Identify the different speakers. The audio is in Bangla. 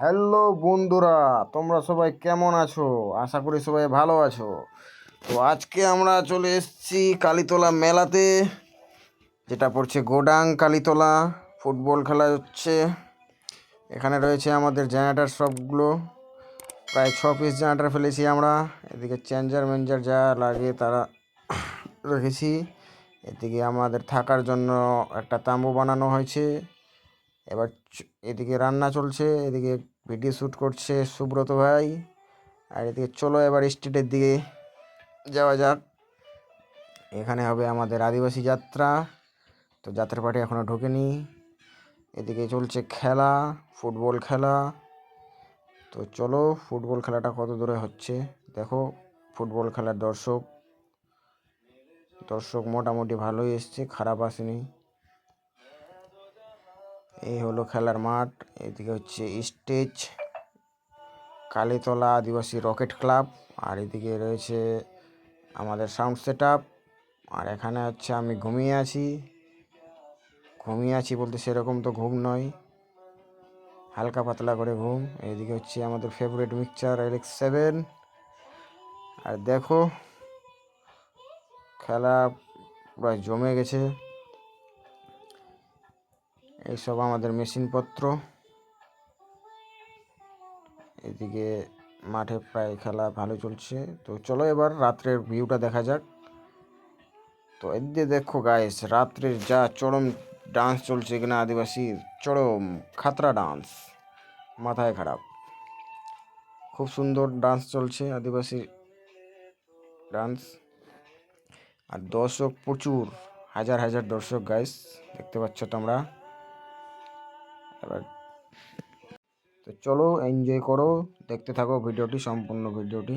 Speaker 1: হ্যালো বন্ধুরা, তোমরা সবাই কেমন আছো? আশা করি সবাই ভালো আছো। তো আজকে আমরা চলে এসেছি কালীতলা মেলাতে, যেটা পড়ছে গোডাং কালীতলা। ফুটবল খেলা হচ্ছে। এখানে রয়েছে আমাদের জেনারেটার সবগুলো, প্রায় 6 পিস জেনারেটার ফেলেছি আমরা। এদিকে চেঞ্জার মেঞ্জার যা লাগে তারা রেখেছি। এদিকে আমাদের থাকার জন্য একটা তাঁবু বানানো হয়েছে। এবার এদিকে রান্না চলছে, এদিকে ভিডিও শ্যুট করছে সুব্রত ভাই। আর এদিকে চলো এবার স্ট্রিটের দিকে যাওয়া যাক। এখানে হবে আমাদের আদিবাসী যাত্রা। তো যাত্রা পার্টি এখনও ঢোকেনি। এদিকে চলছে খেলা, ফুটবল খেলা। তো চলো ফুটবল খেলাটা কত দূরে হচ্ছে দেখো। ফুটবল খেলার দর্শক মোটামুটি ভালোই এসছে, খারাপ আসেনি। এই হলো খেলার মাঠ। এদিকে হচ্ছে স্টেজ, কালীতলা আদিবাসী রকেট ক্লাব। আর এদিকে রয়েছে আমাদের সাউন্ড সেট আপ। আর এখানে হচ্ছে আমি ঘুমিয়ে আছি বলতে সেরকম তো ঘুম নয়, হালকা পাতলা করে ঘুম। এইদিকে হচ্ছে আমাদের ফেভারিট মিক্সচার LX7। আর দেখো খেলা প্রায় জমে গেছে। এইসব আমাদের মেশিনপত্র। এদিকে মাঠে প্রায় খেলা ভালো চলছে। তো চলো এবার রাত্রের ভিউটা দেখা যাক। তো এদিকে দেখো গাইস, রাত্রের যা চরম ডান্স চলছে এখানে, আদিবাসীর চরম খাতরা ডান্স, মাথায় খারাপ। খুব সুন্দর ডান্স চলছে, আদিবাসী ডান্স। আর দর্শক প্রচুর, হাজার হাজার দর্শক গাইস, দেখতে পাচ্ছ তোমরা। এবার তো চলো এনজয় করো, দেখতে থাকো ভিডিওটি, সম্পূর্ণ ভিডিওটি।